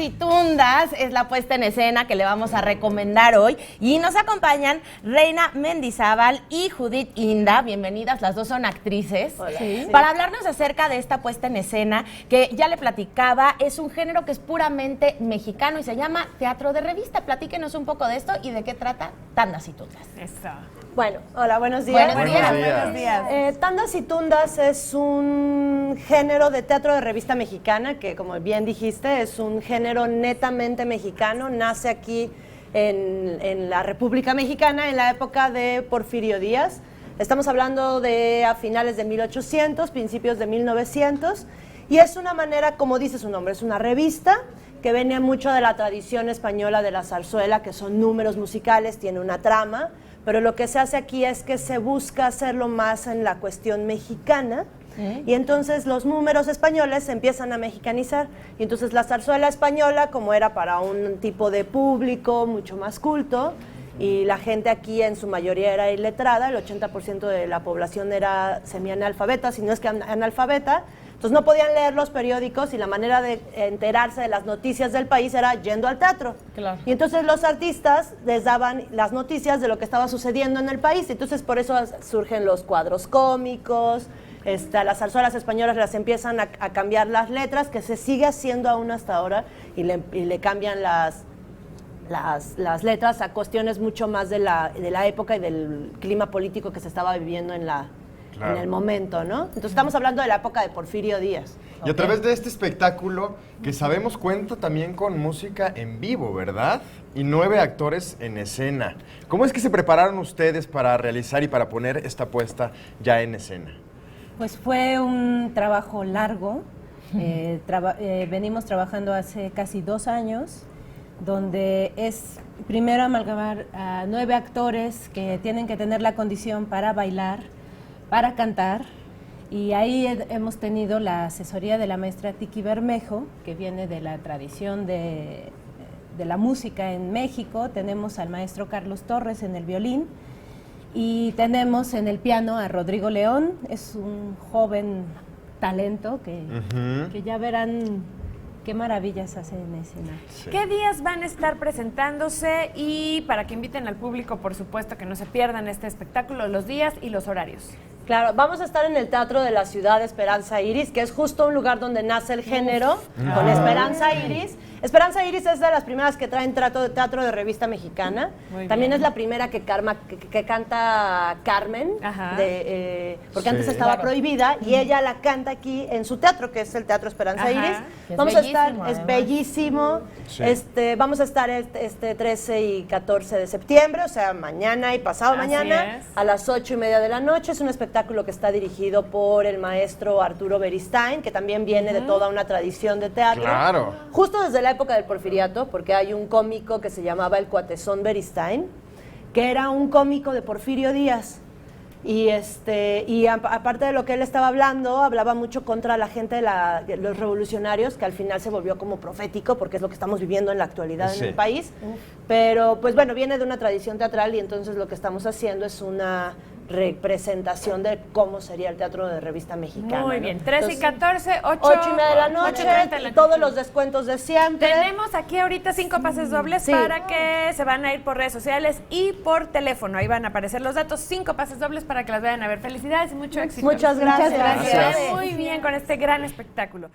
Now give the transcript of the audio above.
y Tundas es la puesta en escena que le vamos a recomendar hoy. Y nos acompañan Reina Mendizábal y Judith Inda. Bienvenidas, las dos son actrices. Hola. Sí. Para hablarnos acerca de esta puesta en escena, que ya le platicaba, es un género que es puramente mexicano y se llama teatro de revista. Platíquenos un poco de esto y de qué trata Tandas y Tundas. Eso. Bueno, hola, buenos días. Buenos días. Tandas y Tundas es un género de teatro de revista mexicana que, como bien dijiste, es un género netamente mexicano. Nace aquí en la República Mexicana en la época de Porfirio Díaz. Estamos hablando de a finales de 1800, principios de 1900. Y es una manera, como dice su nombre, es una revista que viene mucho de la tradición española de la zarzuela, que son números musicales, tiene una trama. Pero lo que se hace aquí es que se busca hacerlo más en la cuestión mexicana, y entonces los números españoles se empiezan a mexicanizar. Y entonces la zarzuela española, como era para un tipo de público mucho más culto, y la gente aquí en su mayoría era iletrada, el 80% de la población era semianalfabeta, si no es que analfabeta. Entonces no podían leer los periódicos y la manera de enterarse de las noticias del país era yendo al teatro. Claro. Y entonces los artistas les daban las noticias de lo que estaba sucediendo en el país. Entonces por eso surgen los cuadros cómicos, las zarzuelas españolas las empiezan a cambiar las letras, que se sigue haciendo aún hasta ahora, y le cambian las letras a cuestiones mucho más de la época y del clima político que se estaba viviendo en el momento, ¿no? Entonces estamos hablando de la época de Porfirio Díaz. Y a través de este espectáculo, que sabemos cuenta también con música en vivo, ¿verdad? Y 9 actores en escena. ¿Cómo es que se prepararon ustedes para realizar y para poner esta puesta ya en escena? Pues fue un trabajo largo. Venimos trabajando hace casi 2 años, donde es primero amalgamar a 9 actores que tienen que tener la condición para bailar, para cantar, y ahí hemos tenido la asesoría de la maestra Tiki Bermejo, que viene de la tradición de la música en México. Tenemos al maestro Carlos Torres en el violín, y tenemos en el piano a Rodrigo León. Es un joven talento que ya verán qué maravillas hace en escena. Sí. ¿Qué días van a estar presentándose? Y para que inviten al público, por supuesto, que no se pierdan este espectáculo, los días y los horarios. Claro, vamos a estar en el Teatro de la Ciudad Esperanza Iris, que es justo un lugar donde nace el género, con Esperanza Iris. Esperanza Iris es de las primeras que traen teatro de revista mexicana. También es la primera que canta Carmen, porque antes estaba prohibida, y ella la canta aquí en su teatro, que es el Teatro Esperanza Iris. Vamos a estar, es bellísimo. Vamos a estar este 13 y 14 de septiembre, o sea, mañana y pasado mañana, a las 8:30 de la noche. Es un espectáculo que está dirigido por el maestro Arturo Beristain, que también viene de toda una tradición de teatro. Claro. Justo desde la época del Porfiriato, porque hay un cómico que se llamaba el Cuatezón Beristain, que era un cómico de Porfirio Díaz. Y aparte de lo que él estaba hablando, hablaba mucho contra la gente de los revolucionarios, que al final se volvió como profético, porque es lo que estamos viviendo en la actualidad en el país. Pero pues bueno, viene de una tradición teatral, y entonces lo que estamos haciendo es una representación de cómo sería el teatro de revista mexicana. Muy bien, 13 y 14, 8:30 de la noche, y todos los descuentos de siempre. Tenemos aquí ahorita 5 pases dobles para que se van a ir por redes sociales y por teléfono. Ahí van a aparecer los datos, 5 pases dobles para que las vayan a ver. Felicidades y mucho éxito. Muchas gracias. Muy bien con este gran espectáculo.